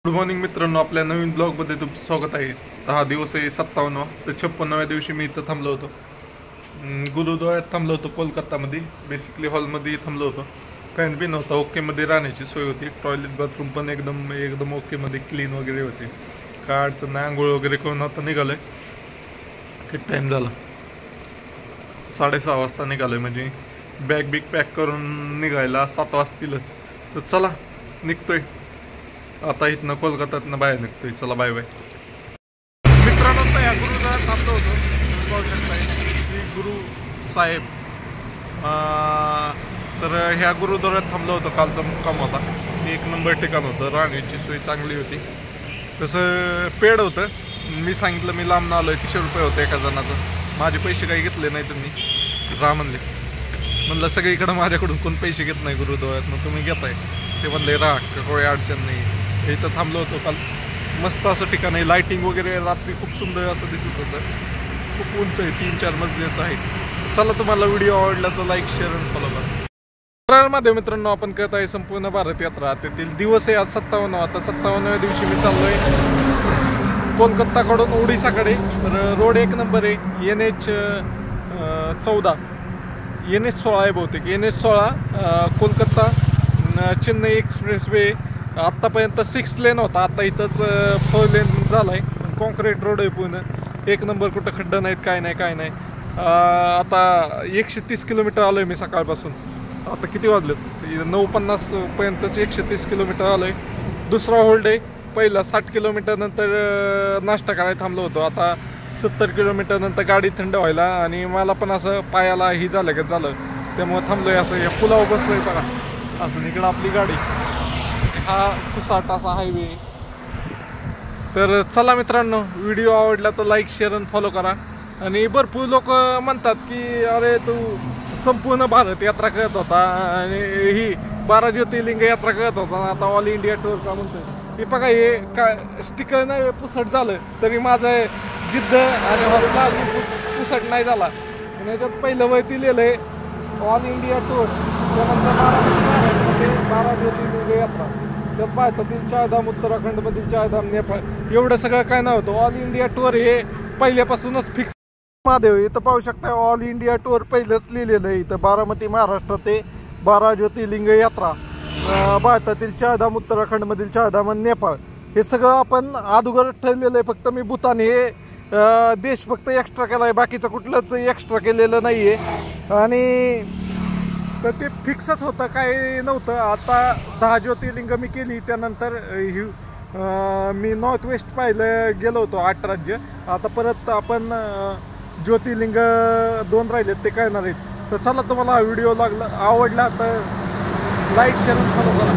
Good morning मित्रांनो, आपल्या नवीन ब्लॉगमध्ये तुमचं स्वागत आहे. हा दिवस आहे 57 तर 56व्या दिवशी मी इथं थांबलो होतो. गुरुद्वारात थांबलो होतो कोलकातामध्ये. बेसिकली हॉलमध्ये थांबलो होतो. फॅन बी नव्हता, ओकेमध्ये राहण्याची सोय होती. टॉयलेट बाथरूम पण एकदम एकदम ओकेमध्ये क्लीन वगैरे होते. काय अडचण नाही. आंघोळ वगैरे करून आता निघालोय. किती टाईम झाला? 6:30 वाजता निघालोय. म्हणजे बॅग बिग पॅक करून निघायला 7 वाजतीलच. तर चला निघतोय आता इथनं, कोलकात्यातनं बाहेर निघतोय. चला बाय बाय मित्रांनो. तर या गुरुद्वारात थांबलो होतो. पाहू शकताय श्री गुरु साहेब. तर ह्या गुरुद्वारात थांबलो होतो. कालचा मुक्काम होता. एक नंबर ठिकाण होतं. राहण्याची सोय चांगली होती. तसं पेड होतं. मी सांगितलं मी लांब आलोय. 300 रुपये होते एका जणाचं. माझे पैसे काही घेतले नाही त्यांनी. राह म्हणलं सगळीकडं माझ्याकडून कोण पैसे घेत नाही गुरुद्वारात, मग तुम्ही घेताय. ते म्हणले राह, काही अडचण नाही. इथं थांबलो होतो काल. मस्त असं ठिकाण आहे. लाइटिंग वगैरे रात्री खूप सुंदर असं दिसत होतं. खूप उंच आहे. 3-4 मजल्याचं आहे. चला, तुम्हाला व्हिडिओ आवडला तर लाईक, शेअर आणि फॉलो करा. मध्ये मित्रांनो आपण करत आहे संपूर्ण भारत यात्रा. त्यातील दिवस आहे आज 57. आता 57व्या दिवशी मी चाललोय कोलकाताकडून ओडिसाकडे. तर रोड एक नंबर आहे. NH 14 NH 16 आहे बहुतेक. NH 16 Kolkata Chennai express way. आत्तापर्यंत 6 लेन होता. आता इथंच 4 लेन झाला आहे. कॉन्क्रीट रोड आहे पूर्ण एक नंबर. कुठं खड्डा नाहीत, काय नाही. आता 130 किलोमीटर आलो आहे मी सकाळपासून. आता किती वाजलेत? 9:50 पर्यंतच 130 किलोमीटर आलो आहे. दुसरा होल्ड आहे. पहिला 60 किलोमीटर नंतर नाश्ता करायला थांबलो होतो. आता 70 किलोमीटर नंतर गाडी थंड व्हायला, आणि मला पण असं पायाला ही झालं का झालं, त्यामुळे थांबलोय. असं या पुलावर बसलोय बघा. असं इकडं आपली गाडी. हा सुसाट असा हायवे. तर चला मित्रांनो, व्हिडिओ आवडला तर लाईक, शेअर आणि फॉलो करा. आणि भरपूर लोक म्हणतात की अरे तू संपूर्ण भारत यात्रा करत होता आणि ही 12 ज्योतिर्लिंग यात्रा करत होता, आता ऑल इंडिया टूर का म्हणतोय. हे बघा, हे काय स्टिकर नाही पुसट झालं तरी माझं जिद्द आणि हौसला अजून पुसट नाही झाला. याच्यात पहिलं वरती लिहिलंय ऑल इंडिया टूर. त्यानंतर 12 ज्योतिर्लिंग यात्रा. त्यात भारतातील 4 धाम, उत्तराखंडमधील 4 धाम, नेपाळ, एवढं सगळं काय नव्हतं. ऑल इंडिया टूर हे पहिल्यापासूनच फिक्स. महादेव इथं पाहू शकता. ऑल इंडिया टूर पहिलंच लिहिलेलं आहे इथं. बारामती महाराष्ट्र ते 12 ज्योतिर्लिंग यात्रा. भारतातील 4 धाम, उत्तराखंडमधील 4 धाम आणि नेपाळ. हे सगळं आपण अगोदर ठरलेलं आहे. फक्त मी भूतान हे देश फक्त एक्स्ट्रा केला आहे. बाकीचं कुठलंच एक्स्ट्रा केलेलं नाही आहे. आणि तर ते फिक्सच होतं, काही नव्हतं. आता 10 ज्योतिर्लिंग मी केली. त्यानंतर मी नॉर्थ वेस्ट पाहिलं गेलो होतो 8 राज्य. आता परत आपण ज्योतिर्लिंग 2 राहिलेत ते कळणार आहेत. तर चला, तुम्हाला हा व्हिडिओ आवडला तर लाईक, शेअर आणि फॉलो करा.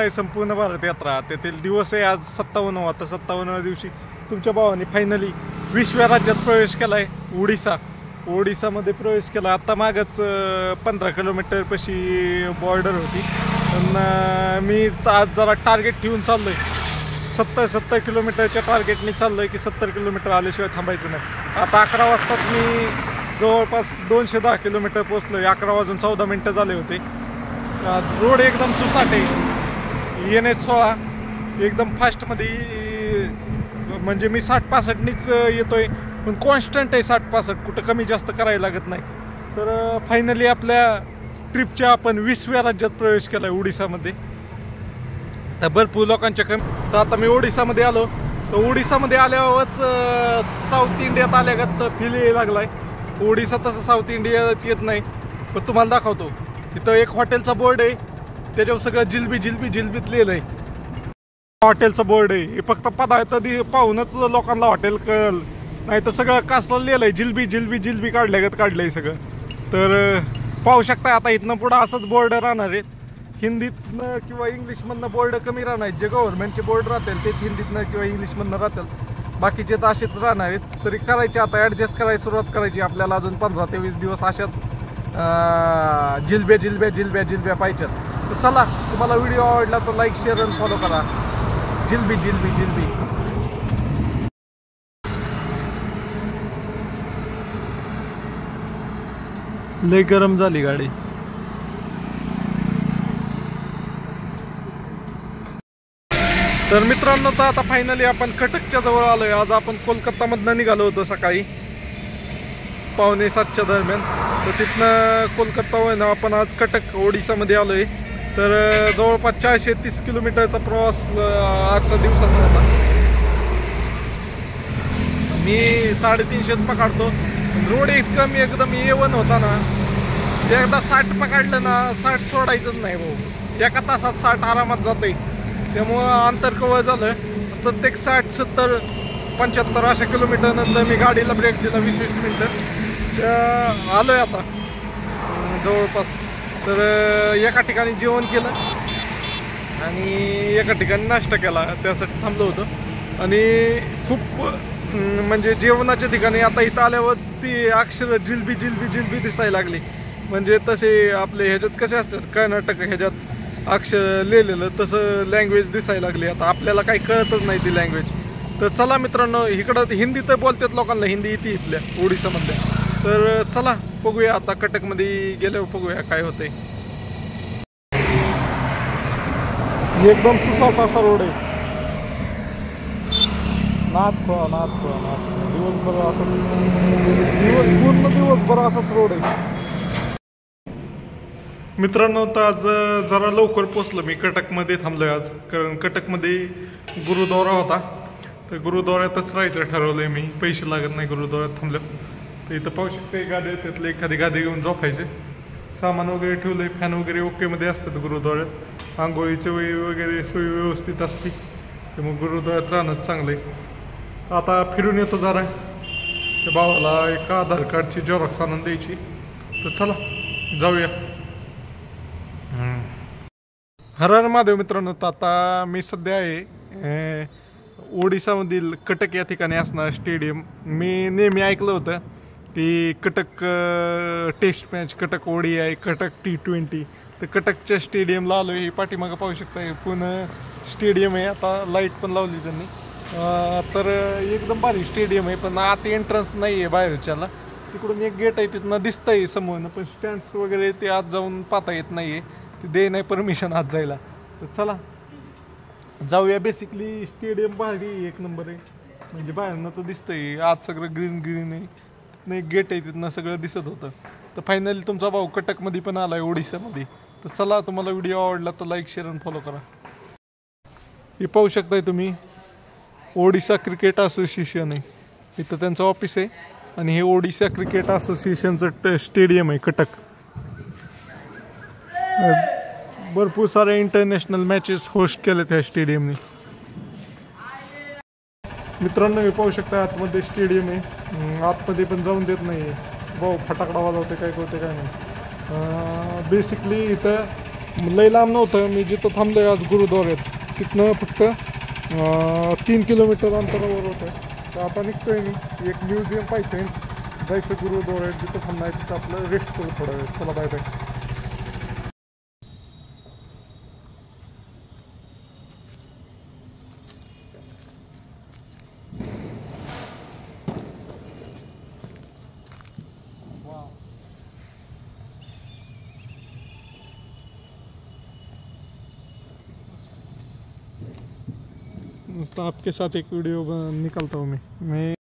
आहे संपूर्ण भारत यात्रा. त्यातील दिवस आहे आज 57. आता 57व्या दिवशी तुमच्या भावाने फायनली 20व्या राज्यात प्रवेश केला आहे. ओडिसामध्ये प्रवेश केला. आता मागच 15 किलोमीटर पशी बॉर्डर होती. पण मी आज जरा टार्गेट ठेवून चाललोय. 70 किलोमीटरच्या टार्गेटने चाललोय की 70 किलोमीटर आल्याशिवाय थांबायचं नाही. आता 11 वाजताच मी जवळपास 210 किलोमीटर पोहोचलोय. 11 वाजून 14 मिनटं झाले होते. रोड एकदम सुसाट आहे. NH 16 एकदम फास्टमध्ये. म्हणजे मी 60-65नीच येतोय, पण कॉन्स्टंट आहे 60-65. कुठं कमी जास्त करायला लागत नाही. तर फायनली आपल्या ट्रिपच्या आपण 20व्या राज्यात प्रवेश केला आहे ओडिसामध्ये. तर भरपूर लोकांच्या तर आता मी ओडिसामध्ये आलो. तर ओडिसामध्ये आल्यावरच साऊथ इंडियात आल्यागत फील यायला लागलाय. ओडिसा तसं साऊथ इंडियात येत नाही. पण तुम्हाला दाखवतो. इथं एक हॉटेलचा बोर्ड आहे. त्याच्यावर सगळं जिलबीत लिहिलंय. हॉटेलचा बोर्ड आहे. हे फक्त पदार्थ पाहूनच लोकांना हॉटेल कळल, नाही तर सगळं कासला लिहिलंय जिलबी काढलंय सगळं. तर पाहू शकता. आता इथनं पुढं असंच बोर्ड राहणार आहेत. हिंदीतनं किंवा इंग्लिशमधनं बोर्ड कमी राहणार आहेत. जे गव्हर्नमेंटचे बोर्ड राहतील तेच हिंदीतनं किंवा इंग्लिशमधनं राहतील. बाकीचे तर असेच राहणार आहेत. तरी करायचे आता ॲडजस्ट करायची सुरुवात करायची. आपल्याला अजून 15 ते 20 दिवस अशाच जिलब्या पाहिजेत. तर चला, तुम्हाला व्हिडिओ आवडला तर लाईक, शेअर आणि फॉलो करा. जिलबी. लय गरम झाली गाडी. तर मित्रांनो, तर आता फायनली आपण कटकच्या जवळ आलोय. आज आपण कोलकातामधनं निघालो होतो सकाळी 6:45च्या दरम्यान. तर तिथनं कोलकाता आपण आज कटक ओडिसामध्ये आलोय. तर जवळपास 430 किलोमीटरचा प्रवास आजच्या दिवसाचा होता. मी 350 पकडतो. रोड इतका मी एकदम A1 होता ना, एकदा 60 पकडलं ना 60 सोडायचंच नाही भाऊ. एका तासात 60 आरामात जाते. त्यामुळं अंतर कवळ झालं. प्रत्येक 60, 70, 75 अशा किलोमीटर नंतर मी गाडीला ब्रेक दिला 20-20 मिनटं. आलोय आता जवळपास. तर एका ठिकाणी जेवण केलं आणि एका ठिकाणी नाश्ता केला, त्यासाठी थांबलो होतो. आणि खूप म्हणजे जेवणाच्या ठिकाणी आता इथं आल्यावर ती अक्षर जिलबी जिलबी जिलबी दिसायला लागली. म्हणजे तसे आपले ह्याच्यात कसे असतात कर्नाटक ह्याच्यात अक्षर लिहिलेलं, तसं लँग्वेज दिसायला लागली. आता आपल्याला काही कळतच नाही ती लँग्वेज. तर चला मित्रांनो, इकडं हिंदी तर बोलतात लोकांना, हिंदी येते इथल्या ओडिसामधल्या. तर चला बघूया आता कटकमध्ये गेल्यावर बघूया काय होतंय. एकदम सुसाट असा रोड आहे. नाथखोळा दिवसभर असं पूर्ण दिवसभर असाच रोड आहे. मित्रांनो, तर आज जरा लवकर पोचलो मी. कटकमध्ये थांबलोय आज, कारण कटकमध्ये गुरुद्वारा होता. तर गुरुद्वाऱ्यातच राहायचं ठरवलंय मी. पैसे लागत नाही गुरुद्वाऱ्यात थांबलं तर. इथं पाहू शकते गादी, त्यातले एखादी गादी घेऊन झोपायचे. सामान वगैरे ठेवलंय, फॅन वगैरे ओके मध्ये असतात गुरुद्वाऱ्यात. आंघोळीची वेळी वगैरे सोय व्यवस्थित असते, त्यामुळे गुरुद्वाऱ्यात राहणं चांगलं आहे. आता फिरून येतो जरा. त्या भावाला एक आधार कार्डची झेरॉक्स आणून द्यायची. तर चला जाऊया. हर हर महादेव मित्रांनो, तर आता मी सध्या आहे ओडिसामधील कटक या ठिकाणी असणार स्टेडियम. मी नेहमी ऐकलं होतं की Cuttack test match, Cuttack ODI, Cuttack T20. तर कटकच्या स्टेडियमला आलो. ही पाठीमागं पाहू शकता पुन्हा स्टेडियम आहे. आता लाईट पण लावली त्यांनी. तर एकदम भारी स्टेडियम आहे, पण आत एंट्रन्स नाही आहे बाहेरच्याला. तिकडून एक गेट आहे, तिथनं दिसतंय समोरनं, पण स्टँड्स वगैरे ते आत जाऊन पाहता येत नाही आहे. ते दे नाही परमिशन आत जायला. तर चला जाऊया. बेसिकली स्टेडियम भारी एक नंबर आहे. म्हणजे बाहेरनं तर दिसतंय, आत सगळं ग्रीन ग्रीन आहे. तिथनं एक गेट आहे, तिथनं सगळं दिसत होतं. तर फायनली तुमचा भाऊ कटकमध्ये पण आला आहे ओडिसामध्ये. तर चला, तुम्हाला व्हिडिओ आवडला तर लाईक, शेअर आणि फॉलो करा. हे पाहू शकताय तुम्ही, ओडिसा क्रिकेट असोसिएशन आहे. इथं त्यांचं ऑफिस आहे आणि हे ओडिसा क्रिकेट असोसिएशनचं स्टेडियम आहे कटक. भरपूर सारे इंटरनॅशनल मॅचेस होस्ट केलेत ह्या स्टेडियमने. मित्रांनो, हे पाहू शकता आतमध्ये स्टेडियम आहे. आतमध्ये पण जाऊन देत नाही आहे भाऊ. फटाकडा वाजवते काय करते काय नाही. बेसिकली इथं लय लांब नव्हतं. मी जिथं थांबलोय आज गुरुद्वाऱ्यात, तिथनं फक्त 3 किलोमीटर अंतरावर होतं. तर आता निघतोय मी. एक म्युझियम पाहिजे, जायचं गुरुद्वाऱ्यात. जिथं थांबणार तिथं आपलं रेस्ट करू थोडा वेळ. चला बाय बाय. आपके साथ एक वीडियो निकालता हूँ मैं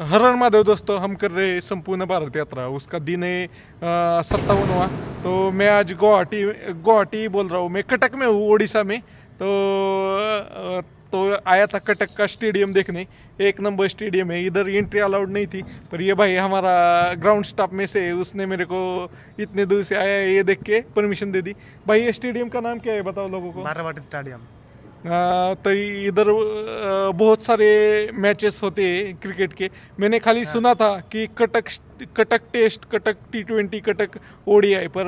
हर हर महादेव दोस्तों। हम कर रहे संपूर्ण भारत यात्रा, उसका दिन है 57वां। तो मैं आज गुवाहाटी बोल रहा हूँ, मैं कटक में हूँ उड़ीसा में। तो आया था कटक का स्टेडियम देखने। एक नंबर स्टेडियम है, इधर एंट्री अलाउड नहीं थी, पर ये भाई हमारा ग्राउंड स्टाफ में से उसने मेरे को इतने दूर से आया ये देख के परमिशन दे दी। भाई ये स्टेडियम का नाम क्या है बताओ लोगों को। बारावाटी स्टेडियम। तो इधर बहुत सारे मैचेस होते हैं क्रिकेट के। मैंने खाली सुना था कि Cuttack test, Cuttack T20, Cuttack ODI, पर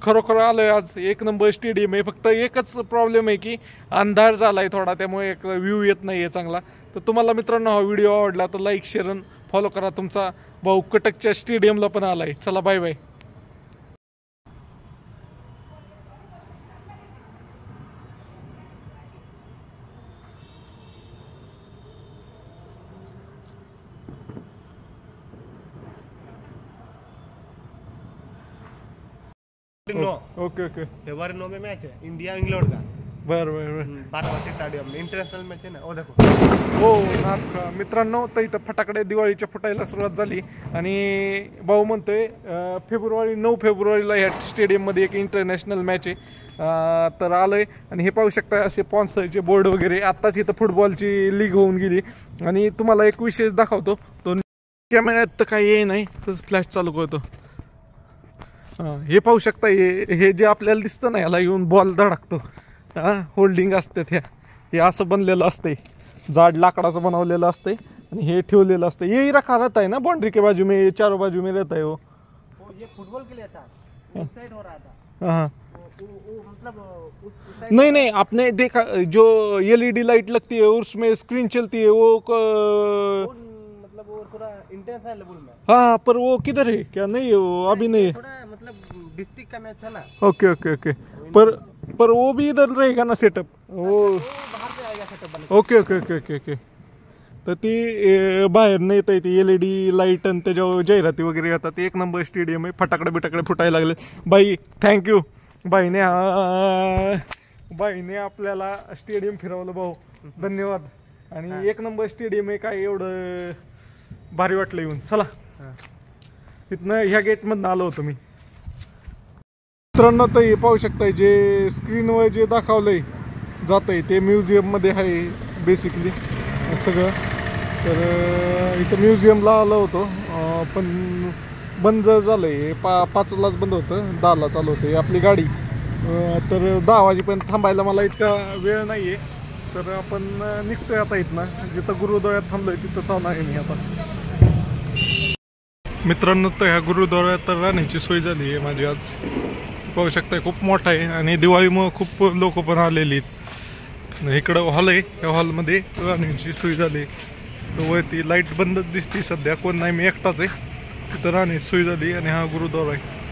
खरोखर आलोय आज। एक नंबर स्टेडियम आहे। फक्त एकच प्रॉब्लेम आहे की अंधार झालाय थोडा, त्यामुळे एक व्ह्यू येत नाहीये चांगला। तर तुम्हाला मित्रांनो हा व्हिडिओ आवडला तर लाईक, शेअर आणि फॉलो करा। तुमचा भाऊ कटकच्या स्टेडियमला पण आलाय। चला bye bye. No okay okay. February 9 में मैच है इंडिया इंग्लैंड का। बर बर बर. बारामती स्टेडियम इंटरनॅशनल मॅच आहे ना. ओ देखो. हो नाथ मित्रांनो, तर इथं फटाकडे दिवाळीच्या फुटायला सुरुवात झाली आणि भाऊ म्हणतोय 9 फेब्रुवारीला ह्या स्टेडियममध्ये एक इंटरनॅशनल मॅच आहे. तर आलंय आणि हे पाहू शकता असे स्पॉन्सरचे बोर्ड वगैरे. आत्ताच इथं फुटबॉलची लीग होऊन गेली आणि तुम्हाला एक विशेष दाखवतो. तो कॅमेऱ्यात तर काही ये नाही, तर फ्लॅश चालू करतो. हे पाहू शकता, हे जे आपल्याला दिसतं ना, याला येऊन बॉल धडकतो. होल्डिंग असतात हे असं बनलेलं असतंय, जाड लाकडाचं बनवलेलं असतंय आणि हे ठेवलेलं असतं. यही रखा रहता है ना बाउंड्री के बाजू में, चारों बाजू में रहता है वो. ये फुटबॉल के लिए था, उस साइड हो रहा था. हाँ वो मतलब उस नहीं नहीं, आपने देखा जो LED लाइट लगती है उसमें स्क्रीन चलती है वो मतलब वो थोड़ा इंटरनेशनल लेवल में. हाँ, पर वो किधर है? क्या नहीं है वो अभी नहीं है? थोड़ा मतलब डिस्ट्रिक्ट का मैच था ना. Okay okay okay. पर वो भी इधर रहेगा ना सेटअप वो. बाहर से आएगा सेटअप बना. Okay okay okay okay okay. तर ती बाहेर नाही येत आहे, ती LED लाईट आणि त्याच्यावर जाहिराती वगैरे येतात. एक नंबर स्टेडियम आहे. फटाकडे बिटाकडे फुटायला लागले. बाई थँक्यू, बाईने आपल्याला स्टेडियम फिरवलं भाऊ, धन्यवाद. आणि एक नंबर स्टेडियम आहे. काय एवढं भारी वाटलं येऊन. चला तिथनं ह्या गेटमधनं आलो होतो मी. मित्रांनो, तर हे पाहू शकताय जे स्क्रीनवर जे दाखवलंय जात आहे ते म्युझियममध्ये आहे बेसिकली सगळं. तर इथं म्युझियमला आलो होतो, पण बंद झालं आहे. 5लाच बंद होतं, 10ला चालू होतं. ही आपली गाडी. तर 10 वाजेपर्यंत थांबायला मला इतका वेळ नाही आहे. तर आपण निघतोय आता इथनं. जिथं गुरुद्वाऱ्यात थांबलोय तिथं चालू आहे मी आता. मित्रांनो, तर ह्या गुरुद्वाऱ्यात तर राहण्याची सोय झाली आहे माझी आज. पाहू शकताय खूप मोठा आहे आणि दिवाळीमुळे खूप लोक पण आलेली आहेत. इकडं हॉल आहे, त्या हॉलमध्ये राहण्याची सोय झाली. तर वरती लाईट बंदच दिसते सध्या, कोण नाही, मी एकटाच आहे. तिथं राहण्याची सोय झाली आणि हा गुरुद्वारा आहे.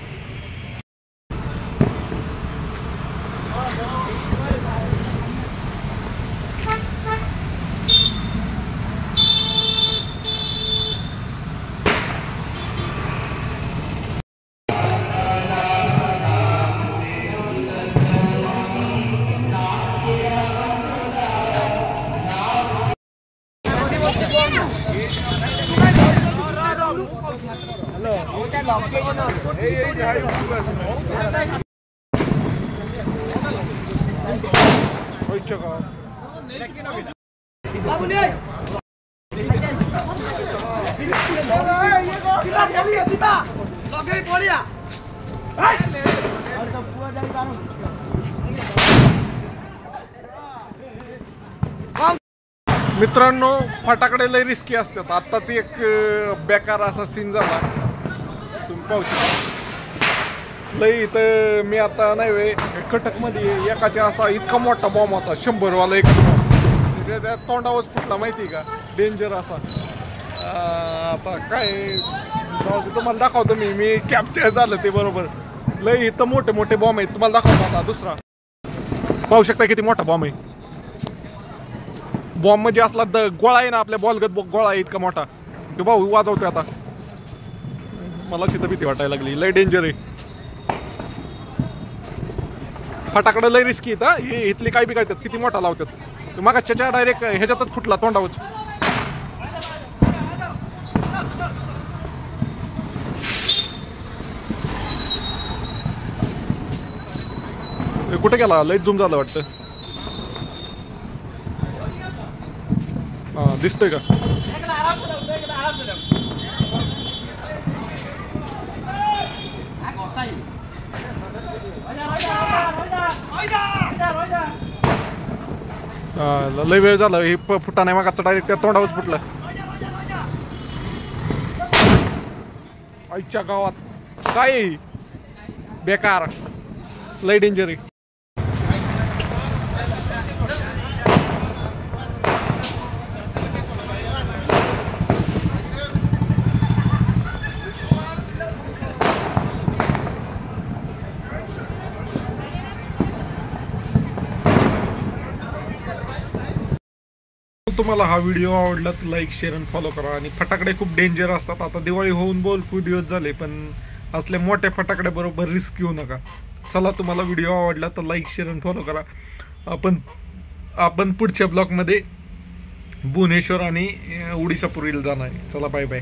मित्रांनो, फटाकडे लय रिस्की असतात. आत्ताच एक बेकार असा सीन झाला, तुम्ही पाहू शकता. लय इथं मी आता नाही वे कटकमध्ये एकाच्या असा इतका मोठा बॉम्ब होता, 100 वाला एक बॉम्ब. त्या तोंडावरच फुटला माहिती का, डेंजर असा. आता काय तुम्हाला दाखवतो मी कॅप्चर झालं ते बरोबर. लय इथं मोठे मोठे बॉम्ब आहेत, तुम्हाला दाखवतो आता दुसरा. पाहू शकता किती मोठा बॉम्ब आहे. बॉम्ब म्हणजे असला गोळा आहे ना, आपल्या बॉलगत गोळा आहे इतका मोठा. तो भाऊ वाजवतोय आता. मला तिथं भीती वाटायला लागली, लय डेंजर आहे. फटाकडं लय रिस्की आहेत. हे इथले काय बी करतात, किती मोठा लावतात. मागाच्या डायरेक्ट ह्याच्यातच फुटला तोंडावच. कुठे गेला, लय झूम झालं वाटतं. हा दिसतोय का? लय वेळ झाला. हे फुटा नाही मागाचा, डायरेक्ट त्या तोंडावरच फुटलं. आईच्या गावात काय बेकार, लय डेंजर आहे. तुम्हाला हा व्हिडिओ आवडला तर लाईक, शेअर आणि फॉलो करा. आणि फटाकडे खूप डेंजर असतात. आता दिवाळी होऊन भरपूर दिवस झाले, पण असले मोठ्या फटाकडे बरोबर रिस्क घेऊ नका. चला, तुम्हाला व्हिडिओ आवडला तर लाईक, शेअर आणि फॉलो करा. आपण पुढच्या ब्लॉकमध्ये भुवनेश्वर आणि उडीसापूरला जाणार आहे. चला बाय बाय.